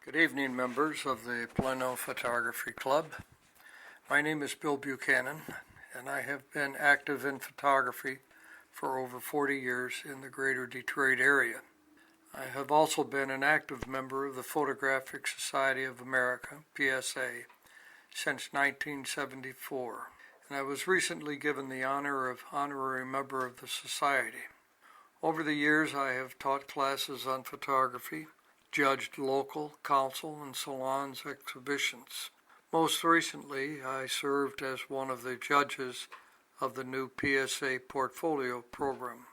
Good evening, members of the Plano Photography Club. My name is Bill Buchanan, and I have been active in photography for over 40 years in the greater Detroit area. I have also been an active member of the Photographic Society of America, PSA, since 1974, and I was recently given the honor of honorary member of the society. Over the years, I have taught classes on photography, judged local, council, and salons exhibitions. Most recently, I served as one of the judges of the new PSA portfolio program.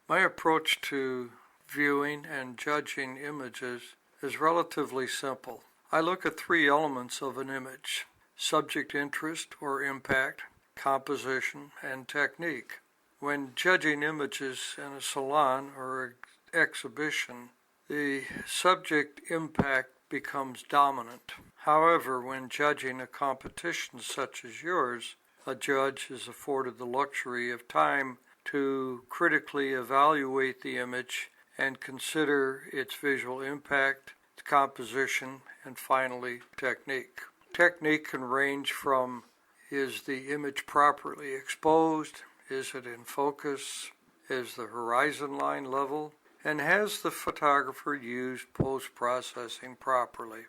My approach to viewing and judging images is relatively simple. I look at three elements of an image: subject interest or impact, composition, and technique. When judging images in a salon or exhibition, the subject impact becomes dominant. However, when judging a competition such as yours, a judge is afforded the luxury of time to critically evaluate the image and consider its visual impact, its composition, and finally, technique. Technique can range from: is the image properly exposed? Is it in focus? Is the horizon line level? And has the photographer used post-processing properly?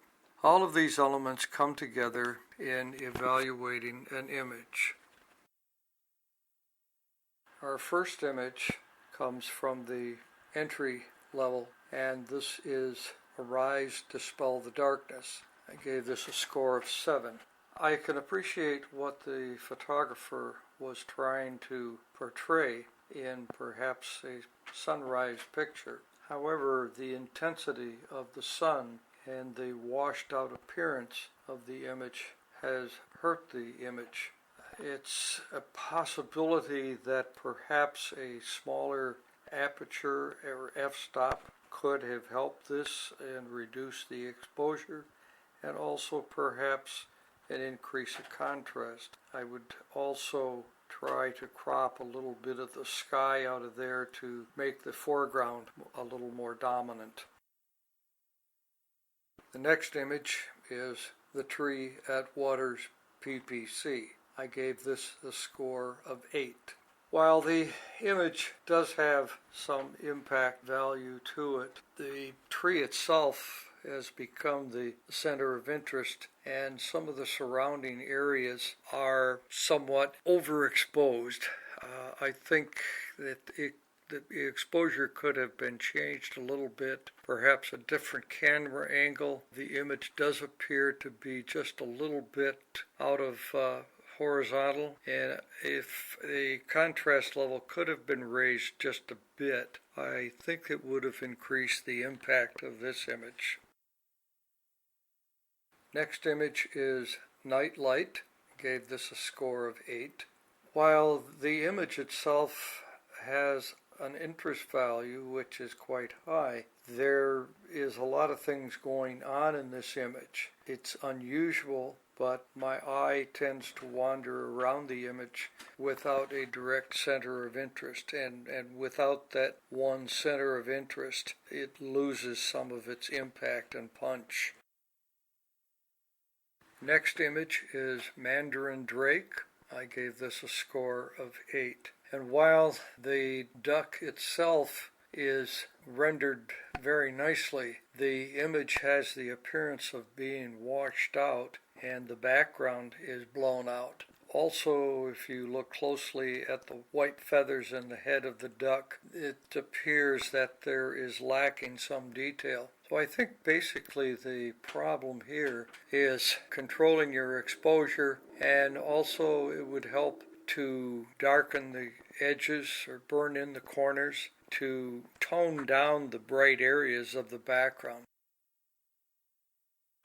All of these elements come together in evaluating an image. Our first image comes from the entry level, and this is Arise, Dispel the Darkness. I gave this a score of 7. I can appreciate what the photographer was trying to portray in perhaps a sunrise picture. However, the intensity of the sun and the washed out appearance of the image has hurt the image. It's a possibility that perhaps a smaller aperture or f-stop could have helped this and reduce the exposure, and also perhaps an increase of contrast. I would also try to crop a little bit of the sky out of there to make the foreground a little more dominant. The next image is the tree at Waters PPC. I gave this a score of 8. While the image does have some impact value to it, the tree itself has become the center of interest, and some of the surrounding areas are somewhat overexposed. I think that the exposure could have been changed a little bit, perhaps a different camera angle. The image does appear to be just a little bit out of horizontal, and if the contrast level could have been raised just a bit, I think it would have increased the impact of this image. Next image is Night Light. Gave this a score of 8. While the image itself has an interest value which is quite high, there is a lot of things going on in this image. It's unusual, but my eye tends to wander around the image without a direct center of interest, and without that one center of interest, it loses some of its impact and punch. Next image is Mandarin Drake. I gave this a score of 8. And while the duck itself is rendered very nicely, the image has the appearance of being washed out and the background is blown out. Also, if you look closely at the white feathers in the head of the duck, it appears that there is lacking some detail. So I think basically the problem here is controlling your exposure, and also it would help to darken the edges or burn in the corners to tone down the bright areas of the background.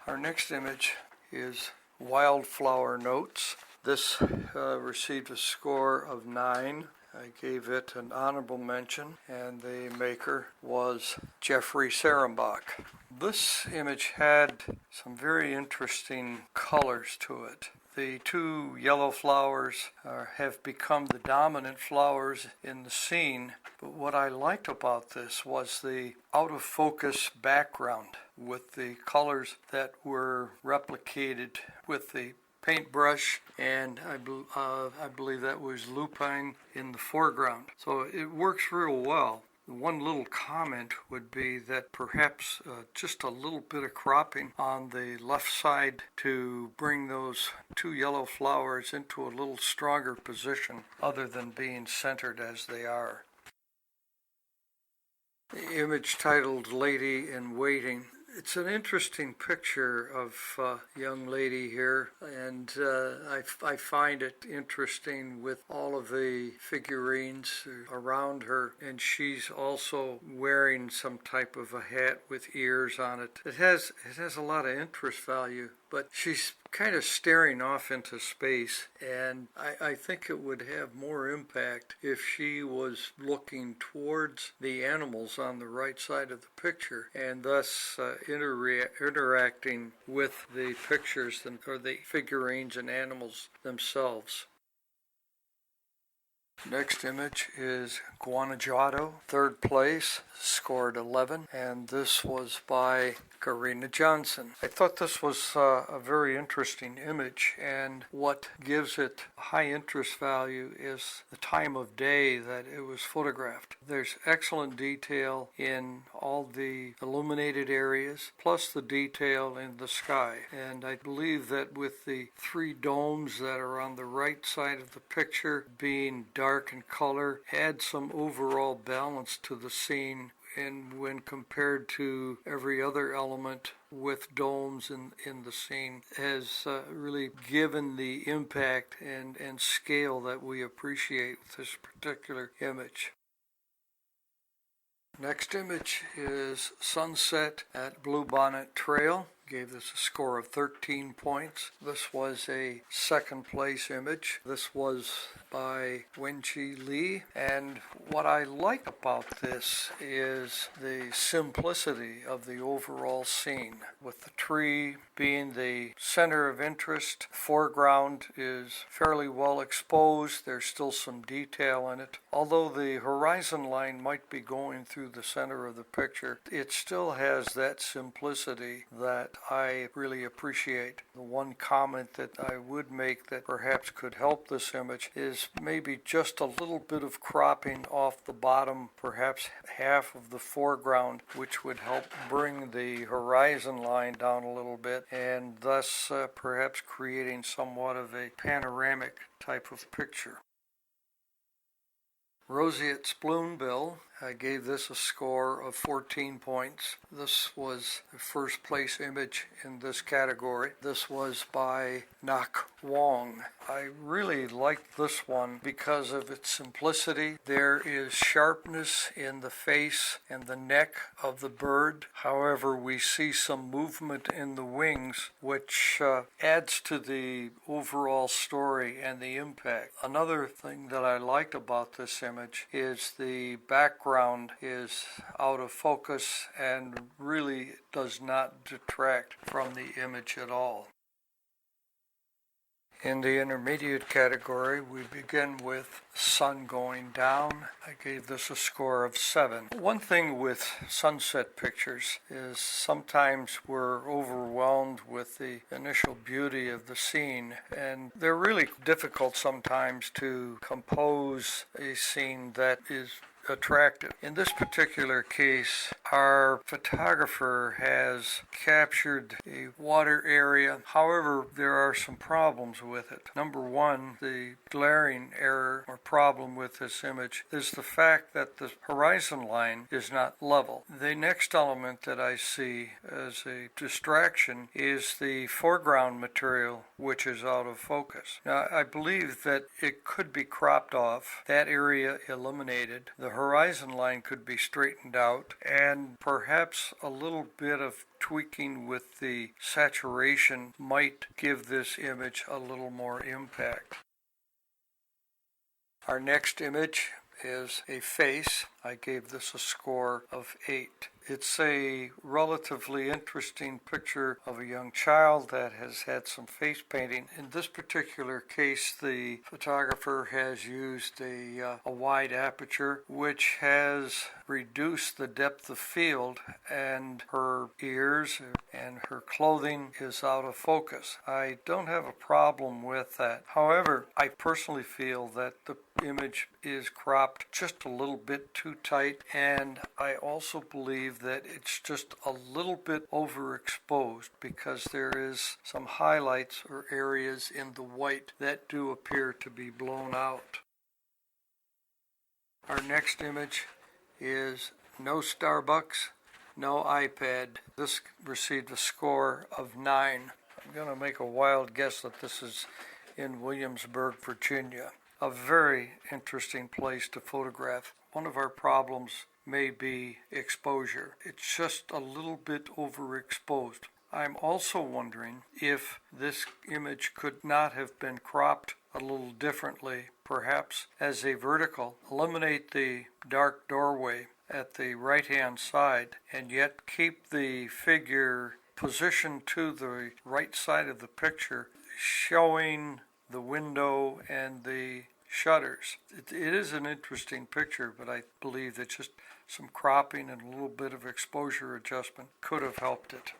Our next image is Wildflower Notes. This received a score of 9. I gave it an honorable mention, and the maker was Jeffrey Serenbach. This image had some very interesting colors to it. The two yellow flowers have become the dominant flowers in the scene, but what I liked about this was the out-of-focus background with the colors that were replicated with the paintbrush, and I believe that was lupine in the foreground. So it works real well. One little comment would be that perhaps just a little bit of cropping on the left side to bring those two yellow flowers into a little stronger position other than being centered as they are. The image titled Lady in Waiting. It's an interesting picture of a young lady here, and I find it interesting with all of the figurines around her, and she's also wearing some type of a hat with ears on it. It has a lot of interest value, but she's kind of staring off into space, and I think it would have more impact if she was looking towards the animals on the right side of the picture, and thus interacting with the pictures or the figurines and animals themselves. Next image is Guanajuato, third place, scored 11, and this was by Karina Johnson. I thought this was a very interesting image, and what gives it high interest value is the time of day that it was photographed. There's excellent detail in all the illuminated areas, plus the detail in the sky, and I believe that with the three domes that are on the right side of the picture being dark in color, adds some overall balance to the scene, and when compared to every other element with domes in the scene, has really given the impact and scale that we appreciate with this particular image. Next image is Sunset at Bluebonnet Trail. Gave this a score of 13 points. This was a second place image. This was by Wenqi Li, and what I like about this is the simplicity of the overall scene, with the tree being the center of interest. Foreground is fairly well exposed. There's still some detail in it. Although the horizon line might be going through the center of the picture, it still has that simplicity that I really appreciate. The one comment that I would make that perhaps could help this image is maybe just a little bit of cropping off the bottom, perhaps half of the foreground, which would help bring the horizon line down a little bit, and thus perhaps creating somewhat of a panoramic type of picture. Roseate Spoonbill, I gave this a score of 14 points. This was the first place image in this category. This was by Nak Wong. I really liked this one because of its simplicity. There is sharpness in the face and the neck of the bird. However, we see some movement in the wings, which adds to the overall story and the impact. Another thing that I liked about this image is the background is out of focus and really does not detract from the image at all. In the intermediate category, we begin with sun going down. I gave this a score of 7. One thing with sunset pictures is sometimes we're overwhelmed with the initial beauty of the scene, and they're really difficult sometimes to compose a scene that is attractive. In this particular case, our photographer has captured a water area. However, there are some problems with it. Number one, the glaring error or problem with this image is the fact that the horizon line is not level. The next element that I see as a distraction is the foreground material, which is out of focus. Now, I believe that it could be cropped off, that area eliminated, the horizon line could be straightened out, and perhaps a little bit of tweaking with the saturation might give this image a little more impact. Our next image is a face. I gave this a score of 8. It's a relatively interesting picture of a young child that has had some face painting. In this particular case, the photographer has used a wide aperture, which has reduced the depth of field, and her ears and her clothing is out of focus. I don't have a problem with that. However, I personally feel that the image is cropped just a little bit too tight, and I also believe that it's just a little bit overexposed because there is some highlights or areas in the white that do appear to be blown out. Our next image is no Starbucks, no iPad. This received a score of 9. I'm going to make a wild guess that this is in Williamsburg, Virginia. A very interesting place to photograph. One of our problems may be exposure. It's just a little bit overexposed. I'm also wondering if this image could not have been cropped a little differently, perhaps as a vertical. Eliminate the dark doorway at the right-hand side and yet keep the figure positioned to the right side of the picture, showing the window and the shutters. It is an interesting picture, but I believe that just some cropping and a little bit of exposure adjustment could have helped it.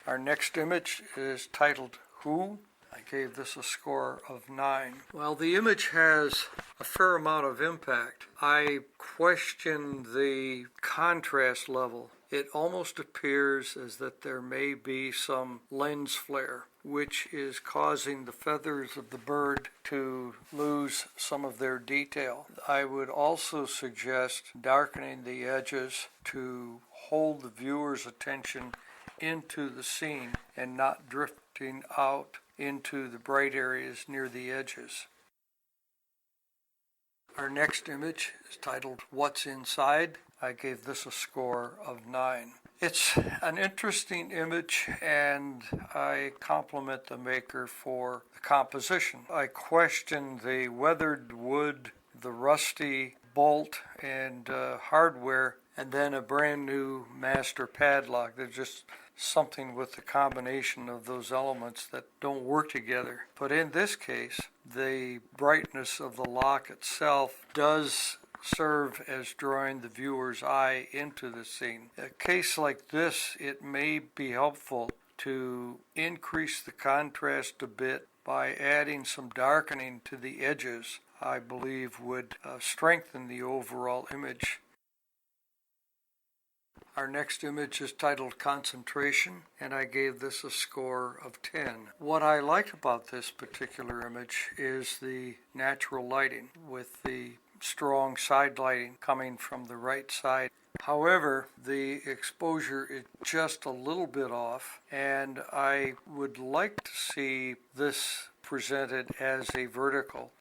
Our next image is titled Who? I gave this a score of 9. Well, the image has a fair amount of impact. I question the contrast level. It almost appears as that there may be some lens flare, which is causing the feathers of the bird to lose some of their detail. I would also suggest darkening the edges to hold the viewer's attention into the scene and not drifting out into the bright areas near the edges. Our next image is titled What's Inside? I gave this a score of 9. It's an interesting image, and I compliment the maker for the composition. I question the weathered wood, the rusty bolt and hardware, and then a brand new master padlock. There's just something with the combination of those elements that don't work together. But in this case, the brightness of the lock itself does serve as drawing the viewer's eye into the scene. In a case like this, it may be helpful to increase the contrast a bit by adding some darkening to the edges. I believe would strengthen the overall image. Our next image is titled Concentration, and I gave this a score of 10. What I liked about this particular image is the natural lighting, with the strong side lighting coming from the right side. However, the exposure is just a little bit off, and I would like to see this presented as a vertical.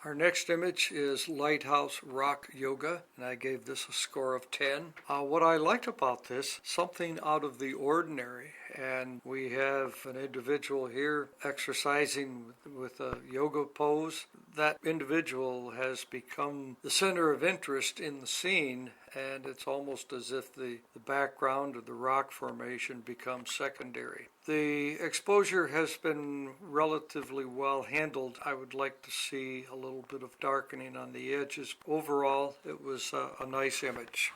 Our next image is Lighthouse Rock Yoga, and I gave this a score of 10. What I liked about this, something out of the ordinary, and we have an individual here exercising with a yoga pose. That individual has become the center of interest in the scene, and it's almost as if the background of the rock formation becomes secondary. The exposure has been relatively well handled. I would like to see a little bit of darkening on the edges. Overall, it was a nice image.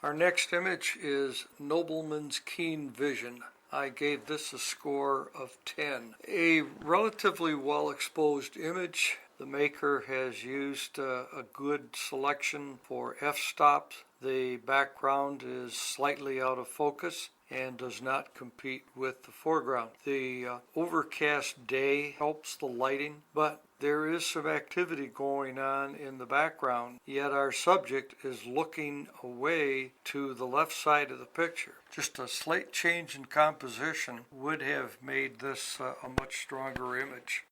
Our next image is Nobleman's Keen Vision. I gave this a score of 10. A relatively well exposed image. The maker has used a good selection for f-stops. The background is slightly out of focus and does not compete with the foreground. The overcast day helps the lighting, but there is some activity going on in the background, yet our subject is looking away to the left side of the picture. Just a slight change in composition would have made this a much stronger image.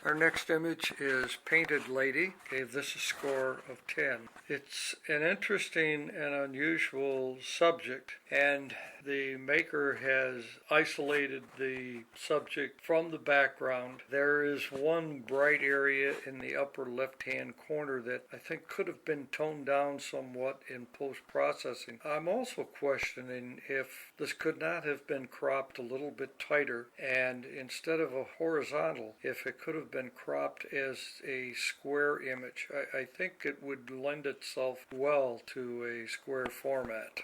Our next image is Painted Lady. Gave this a score of 10. It's an interesting and unusual subject, and the maker has isolated the subject from the background. There is one bright area in the upper left-hand corner that I think could have been toned down somewhat in post-processing. I'm also questioning if this could not have been cropped a little bit tighter, and instead of a horizontal, if it could have been cropped as a square image. I think it would lend itself well to a square format.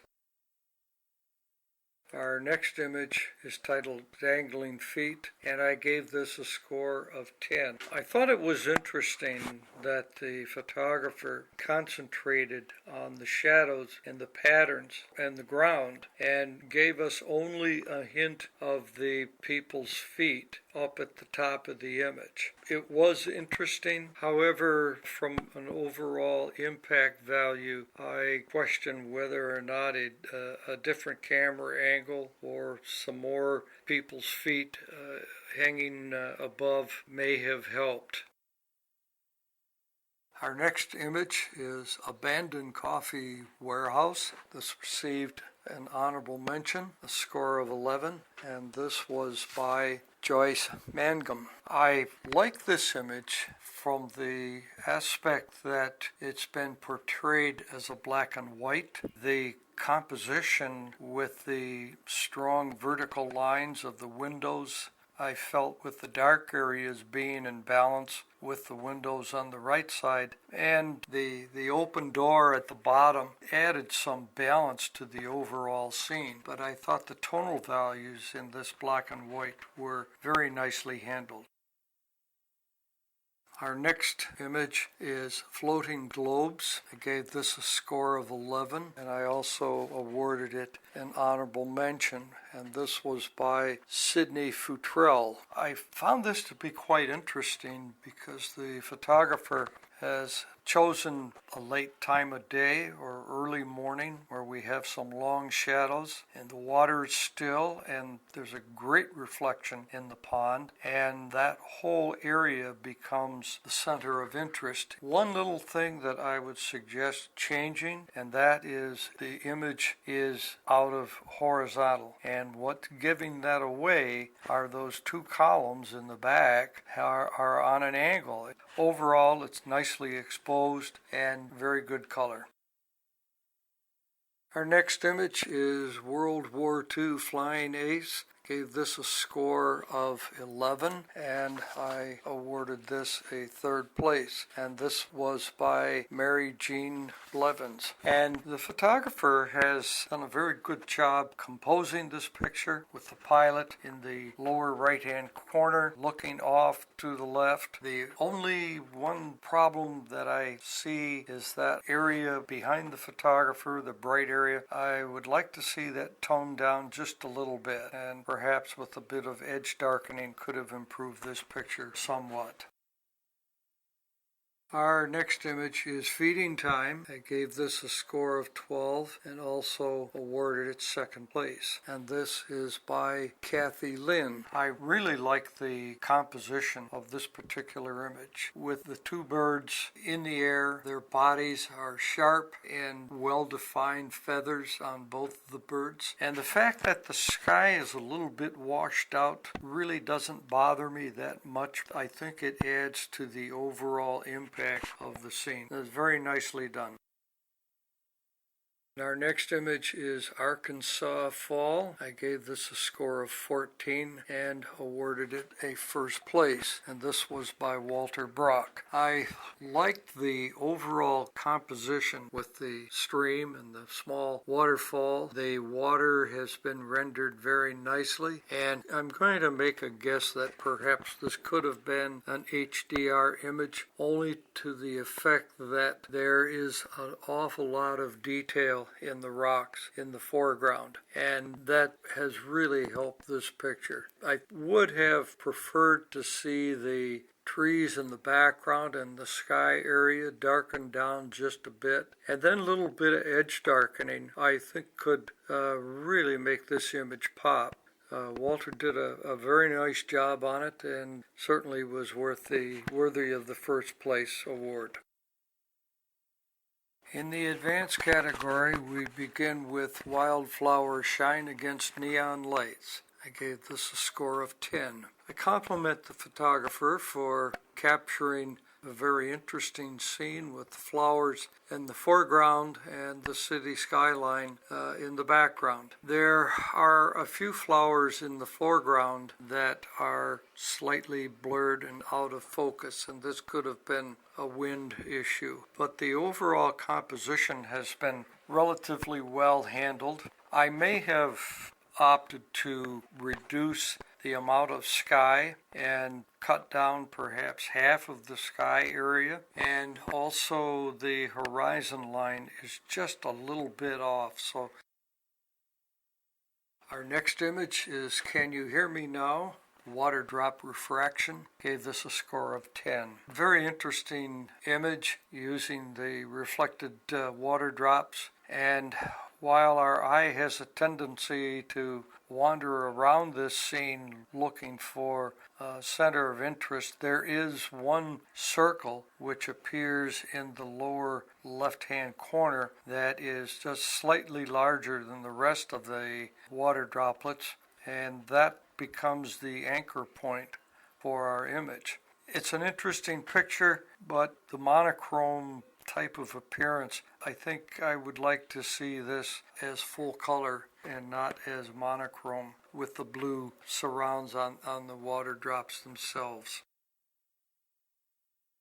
Our next image is titled Dangling Feet, and I gave this a score of 10. I thought it was interesting that the photographer concentrated on the shadows and the patterns and the ground and gave us only a hint of the people's feet up at the top of the image. It was interesting. However, from an overall impact value, I question whether or not a different camera angle or some more people's feet hanging above may have helped. Our next image is Abandoned Coffee Warehouse. This received an honorable mention, a score of 11, and this was by Joyce Mangum. I like this image from the aspect that it's been portrayed as a black and white. The composition with the strong vertical lines of the windows, I felt, with the dark areas being in balance with the windows on the right side, and the open door at the bottom added some balance to the overall scene. But I thought the tonal values in this black and white were very nicely handled. Our next image is Floating Globes. I gave this a score of 11, and I also awarded it an honorable mention, and this was by Sidney Futrell. I found this to be quite interesting because the photographer has chosen a late time of day or early morning where we have some long shadows and the water is still and there's a great reflection in the pond, and that whole area becomes the center of interest. One little thing that I would suggest changing, and that is the image is out of horizontal, and what's giving that away are those two columns in the back are on an angle. Overall, it's nicely exposed and very good color. Our next image is World War II Flying Ace. Gave this a score of 11, and I awarded this a third place, and this was by Mary Jean Blevins. And the photographer has done a very good job composing this picture with the pilot in the lower right hand corner looking off to the left. The only one problem that I see is that area behind the photographer, the bright area. I would like to see that toned down just a little bit, and perhaps with a bit of edge darkening could have improved this picture somewhat. Our next image is Feeding Time. I gave this a score of 12 and also awarded it second place. And this is by Kathy Lynn. I really like the composition of this particular image. With the two birds in the air, their bodies are sharp and well-defined feathers on both the birds. And the fact that the sky is a little bit washed out really doesn't bother me that much. I think it adds to the overall impact of the scene. It's very nicely done. Our next image is Arkansas Fall. I gave this a score of 14 and awarded it a first place, and this was by Walter Brock. I liked the overall composition with the stream and the small waterfall. The water has been rendered very nicely, and I'm going to make a guess that perhaps this could have been an HDR image, only to the effect that there is an awful lot of detail in the rocks in the foreground, and that has really helped this picture. I would have preferred to see the trees in the background and the sky area darkened down just a bit, and then a little bit of edge darkening I think could really make this image pop. Walter did a very nice job on it and certainly was worthy of the first place award. In the advanced category, we begin with Wildflowers Shine Against Neon Lights. I gave this a score of 10. I compliment the photographer for capturing a very interesting scene with flowers in the foreground and the city skyline in the background. There are a few flowers in the foreground that are slightly blurred and out of focus, and this could have been a wind issue. But the overall composition has been relatively well handled. I may have opted to reduce the amount of sky and cut down perhaps half of the sky area, and also the horizon line is just a little bit off. So our next image is Can You Hear Me Now? Water drop refraction. Gave this a score of 10. Very interesting image using the reflected water drops, and while our eye has a tendency to wander around this scene looking for a center of interest, there is one circle which appears in the lower left-hand corner that is just slightly larger than the rest of the water droplets, and that becomes the anchor point for our image. It's an interesting picture, but the monochrome type of appearance, I think I would like to see this as full color and not as monochrome with the blue surrounds on the water drops themselves.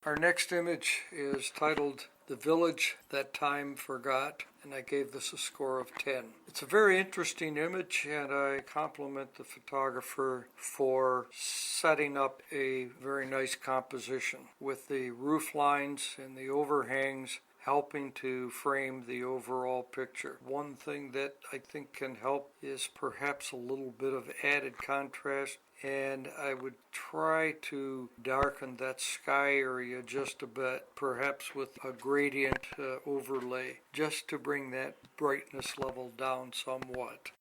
Our next image is titled The Village That Time Forgot, and I gave this a score of 10. It's a very interesting image, and I compliment the photographer for setting up a very nice composition with the roof lines and the overhangs helping to frame the overall picture. One thing that I think can help is perhaps a little bit of added contrast, and I would try to darken that sky area just a bit, perhaps with a gradient overlay, just to bring that brightness level down somewhat.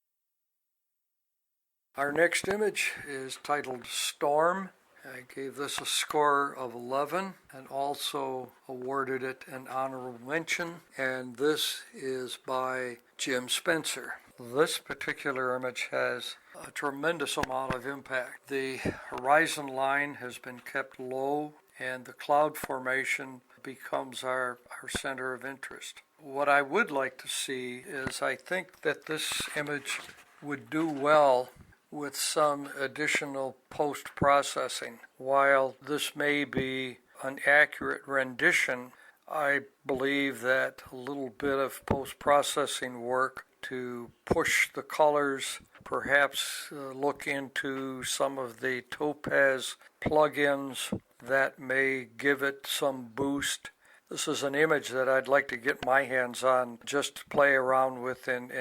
Our next image is titled Storm. I gave this a score of 11 and also awarded it an honorable mention, and this is by Jim Spencer. This particular image has a tremendous amount of impact. The horizon line has been kept low and the cloud formation becomes our center of interest. What I would like to see is I think that this image would do well with some additional post-processing. While this may be an accurate rendition, I believe that a little bit of post-processing work to push the colors, perhaps look into some of the Topaz plugins that may give it some boost. This is an image that I'd like to get my hands on, just to play around with and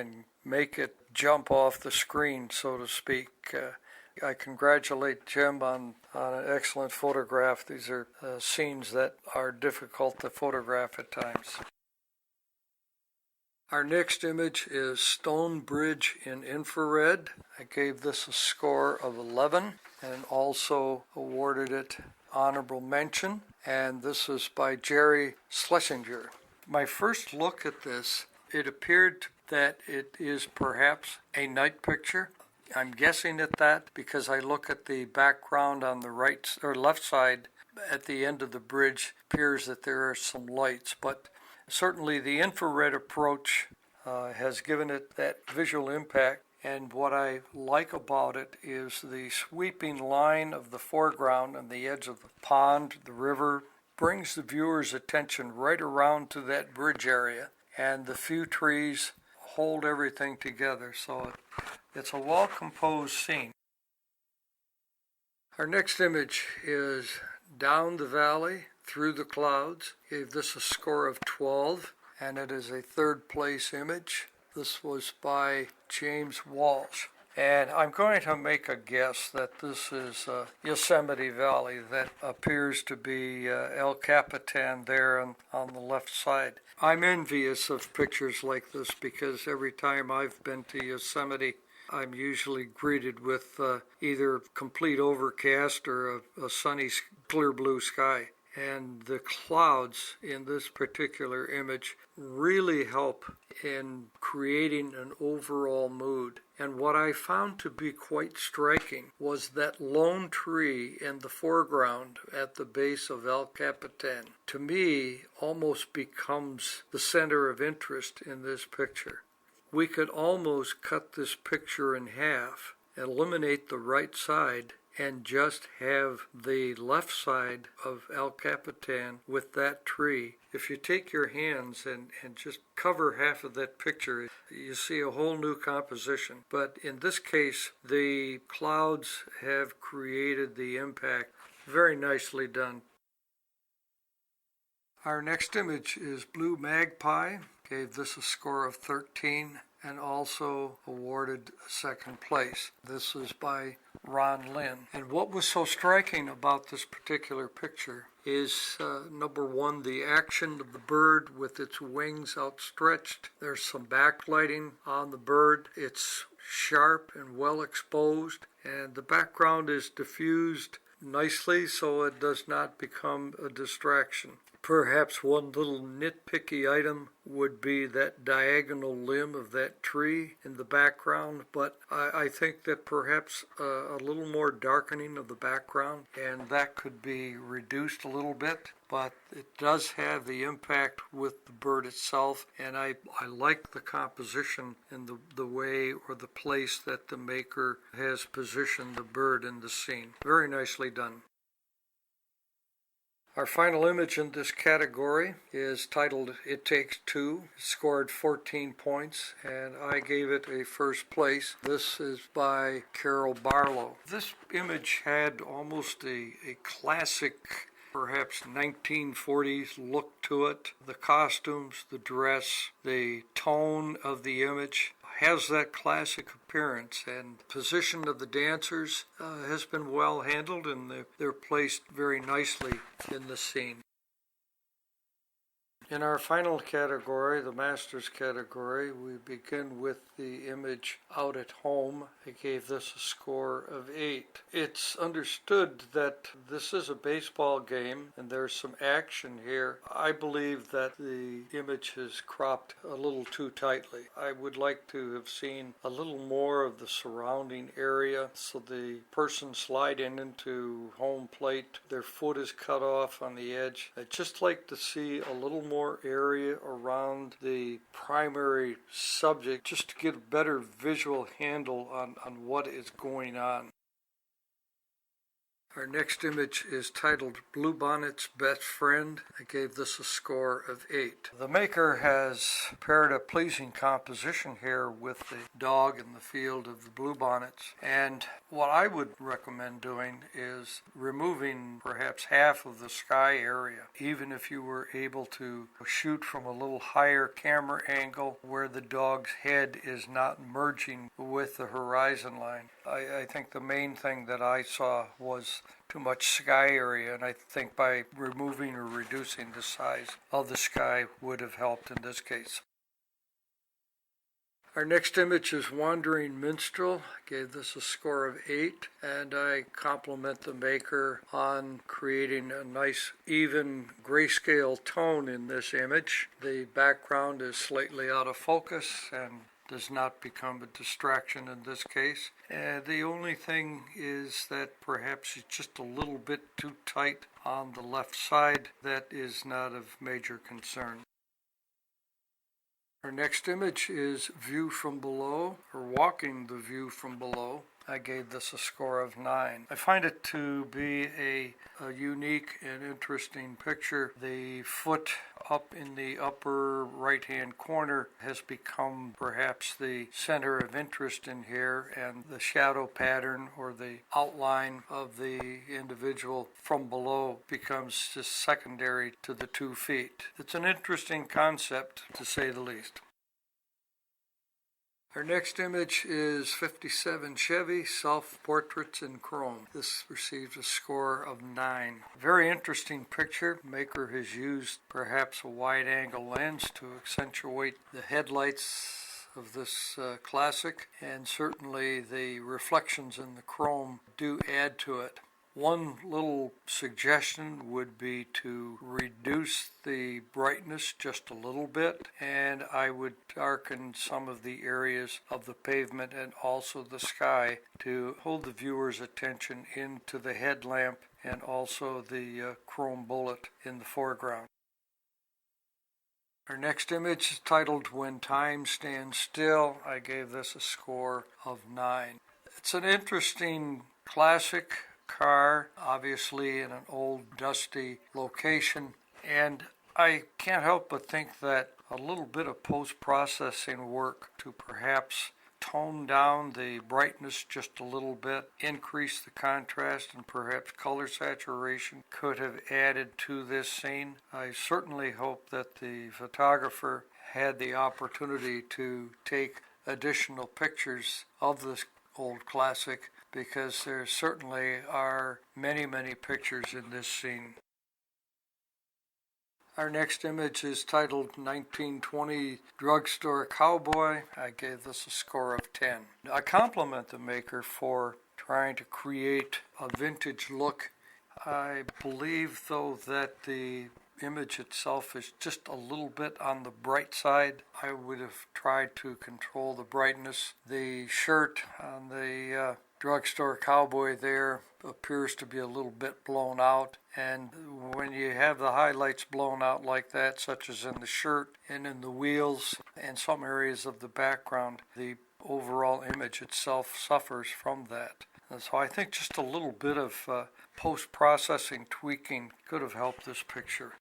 make it jump off the screen, so to speak. I congratulate Jim on an excellent photograph. These are scenes that are difficult to photograph at times. Our next image is Stone Bridge in Infrared. I gave this a score of 11 and also awarded it honorable mention, and this is by Jerry Schlesinger. My first look at this, it appeared that it is perhaps a night picture. I'm guessing at that because I look at the background on the right or left side at the end of the bridge. It appears that there are some lights, but certainly the infrared approach has given it that visual impact. And what I like about it is the sweeping line of the foreground and the edge of the pond, the river, brings the viewer's attention right around to that bridge area, and the few trees hold everything together. So it's a well-composed scene. Our next image is Down the Valley Through the Clouds. Gave this a score of 12, and it is a third place image. This was by James Walsh. And I'm going to make a guess that this is Yosemite Valley. That appears to be El Capitan there on the left side. I'm envious of pictures like this because every time I've been to Yosemite, I'm usually greeted with either complete overcast or a sunny, clear blue sky. And the clouds in this particular image really help in creating an overall mood. And what I found to be quite striking was that lone tree in the foreground at the base of El Capitan, to me, almost becomes the center of interest in this picture. We could almost cut this picture in half, eliminate the right side, and just have the left side of El Capitan with that tree. If you take your hands and just cover half of that picture, you see a whole new composition. But in this case, the clouds have created the impact. Very nicely done. Our next image is Blue Magpie. Gave this a score of 13 and also awarded second place. This is by Ron Lynn. And what was so striking about this particular picture is, number one, the action of the bird with its wings outstretched. There's some backlighting on the bird. It's sharp and well exposed, and the background is diffused nicely so it does not become a distraction. Perhaps one little nitpicky item would be that diagonal limb of that tree in the background, but I think that perhaps a little more darkening of the background, and that could be reduced a little bit, but it does have the impact with the bird itself, and I like the composition and the way or the place that the maker has positioned the bird in the scene. Very nicely done. Our final image in this category is titled It Takes Two. It scored 14 points, and I gave it a first place. This is by Carol Barlow. This image had almost a classic, perhaps 1940s look to it. The costumes, the dress, the tone of the image has that classic appearance, and the position of the dancers has been well handled, and they're placed very nicely in the scene. In our final category, the Masters category, we begin with the image Out at Home. I gave this a score of 8. It's understood that this is a baseball game and there's some action here. I believe that the image is cropped a little too tightly. I would like to have seen a little more of the surrounding area, so the person sliding into home plate, their foot is cut off on the edge. I'd just like to see a little more area around the primary subject just to get a better visual handle on what is going on. Our next image is titled Bluebonnet's Best Friend. I gave this a score of 8. The maker has prepared a pleasing composition here with the dog in the field of the bluebonnets. And what I would recommend doing is removing perhaps half of the sky area, even if you were able to shoot from a little higher camera angle where the dog's head is not merging with the horizon line. I think the main thing that I saw was too much sky area, and I think by removing or reducing the size of the sky would have helped in this case. Our next image is Wandering Minstrel. I gave this a score of 8, and I compliment the maker on creating a nice even grayscale tone in this image. The background is slightly out of focus and does not become a distraction in this case. And the only thing is that perhaps it's just a little bit too tight on the left side. That is not of major concern. Our next image is View from Below, or Walking the View from Below. I gave this a score of 9. I find it to be a unique and interesting picture. The foot up in the upper right-hand corner has become perhaps the center of interest in here, and the shadow pattern or the outline of the individual from below becomes just secondary to the 2 feet. It's an interesting concept, to say the least. Our next image is 57 Chevy Self-Portraits in Chrome. This received a score of 9. Very interesting picture. Maker has used perhaps a wide-angle lens to accentuate the headlights of this classic, and certainly the reflections in the chrome do add to it. One little suggestion would be to reduce the brightness just a little bit, and I would darken some of the areas of the pavement and also the sky to hold the viewer's attention into the headlamp and also the chrome bullet in the foreground. Our next image is titled When Time Stands Still. I gave this a score of 9. It's an interesting classic car, obviously in an old dusty location, and I can't help but think that a little bit of post-processing work to perhaps tone down the brightness just a little bit, increase the contrast, and perhaps color saturation could have added to this scene. I certainly hope that the photographer had the opportunity to take additional pictures of this old classic, because there certainly are many, many pictures in this scene. Our next image is titled 1920 Drugstore Cowboy. I gave this a score of 10. I compliment the maker for trying to create a vintage look. I believe, though, that the image itself is just a little bit on the bright side. I would have tried to control the brightness. The shirt on the drugstore cowboy there appears to be a little bit blown out, and when you have the highlights blown out like that, such as in the shirt and in the wheels and some areas of the background, the overall image itself suffers from that. And so I think just a little bit of post-processing tweaking could have helped this picture.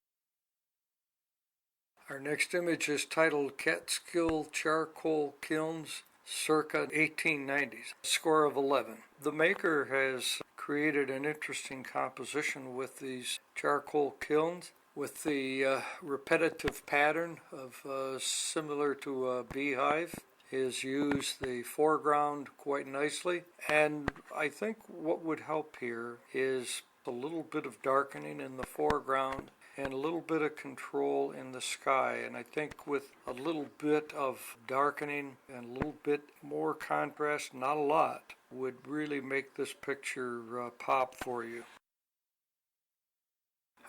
Our next image is titled Catskill Charcoal Kilns circa 1890s, score of 11. The maker has created an interesting composition with these charcoal kilns with the repetitive pattern of similar to a beehive. Has used the foreground quite nicely, and I think what would help here is a little bit of darkening in the foreground and a little bit of control in the sky. And I think with a little bit of darkening and a little bit more contrast, not a lot, would really make this picture pop for you.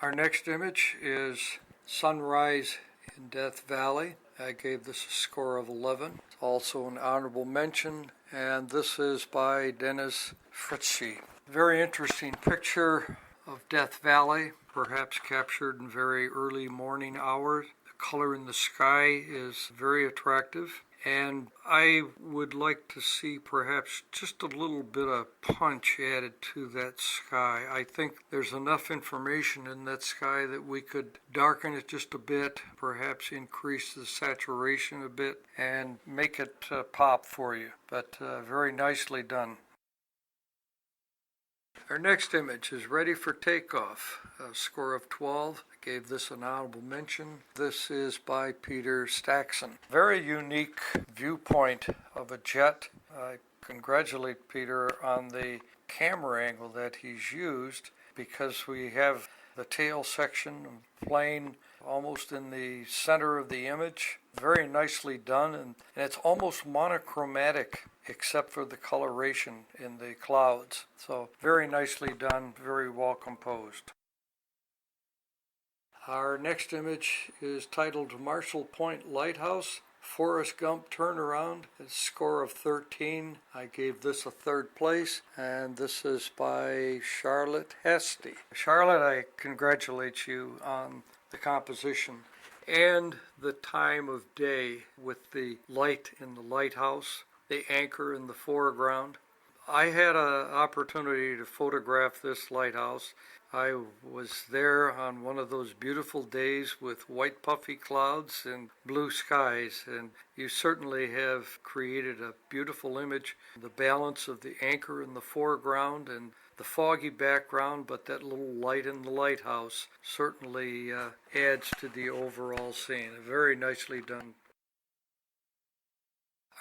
Our next image is Sunrise in Death Valley. I gave this a score of 11. It's also an honorable mention, and this is by Dennis Fritzsche. Very interesting picture of Death Valley, perhaps captured in very early morning hours. The color in the sky is very attractive, and I would like to see perhaps just a little bit of punch added to that sky. I think there's enough information in that sky that we could darken it just a bit, perhaps increase the saturation a bit, and make it pop for you. But very nicely done. Our next image is Ready for Takeoff, a score of 12. I gave this an honorable mention. This is by Peter Stackson. Very unique viewpoint of a jet. I congratulate Peter on the camera angle that he's used, because we have the tail section of the plane almost in the center of the image. Very nicely done, and it's almost monochromatic except for the coloration in the clouds. So very nicely done, very well composed. Our next image is titled Marshall Point Lighthouse, Forrest Gump Turnaround. It's a score of 13. I gave this a third place, and this is by Charlotte Hesty. Charlotte, I congratulate you on the composition and the time of day with the light in the lighthouse, the anchor in the foreground. I had an opportunity to photograph this lighthouse. I was there on one of those beautiful days with white puffy clouds and blue skies, and you certainly have created a beautiful image. The balance of the anchor in the foreground and the foggy background, but that little light in the lighthouse certainly adds to the overall scene. Very nicely done.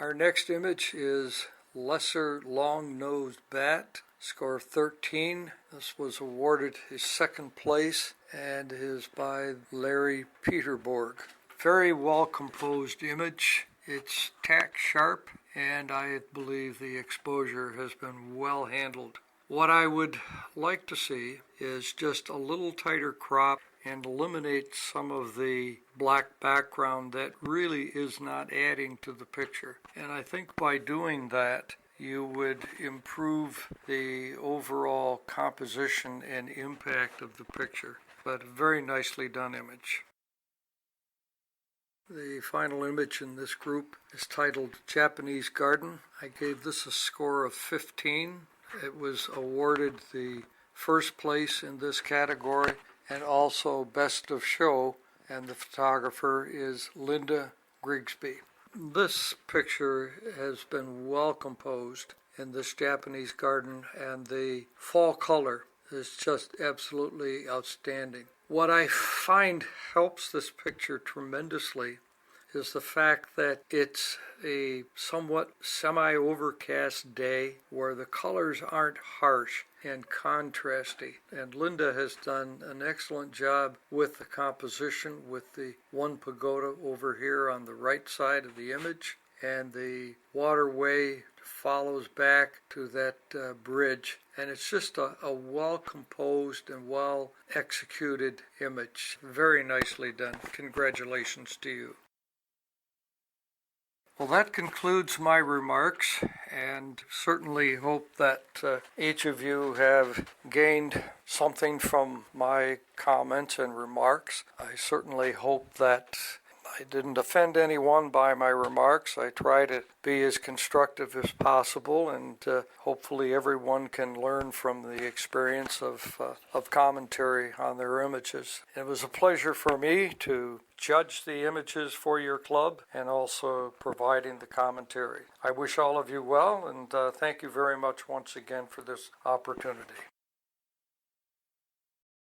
Our next image is Lesser Long-Nosed Bat, score 13. This was awarded his second place and is by Larry Peterborg. Very well composed image, It's tack sharp, and I believe the exposure has been well handled. What I would like to see is just a little tighter crop and eliminate some of the black background that really is not adding to the picture. And I think by doing that, you would improve the overall composition and impact of the picture. But a very nicely done image. The final image in this group is titled Japanese Garden. I gave this a score of 15. It was awarded the first place in this category and also Best of Show, and the photographer is Linda Grigsby. This picture has been well composed in this Japanese garden, and the fall color is just absolutely outstanding. What I find helps this picture tremendously is the fact that it's a somewhat semi-overcast day where the colors aren't harsh and contrasty. And Linda has done an excellent job with the composition, with the one pagoda over here on the right side of the image, and the waterway follows back to that bridge. And it's just a well-composed and well-executed image. Very nicely done. Congratulations to you. Well, that concludes my remarks, and certainly hope that each of you have gained something from my comments and remarks. I certainly hope that I didn't offend anyone by my remarks. I try to be as constructive as possible, and hopefully everyone can learn from the experience of commentary on their images. It was a pleasure for me to judge the images for your club and also providing the commentary. I wish all of you well, and thank you very much once again for this opportunity.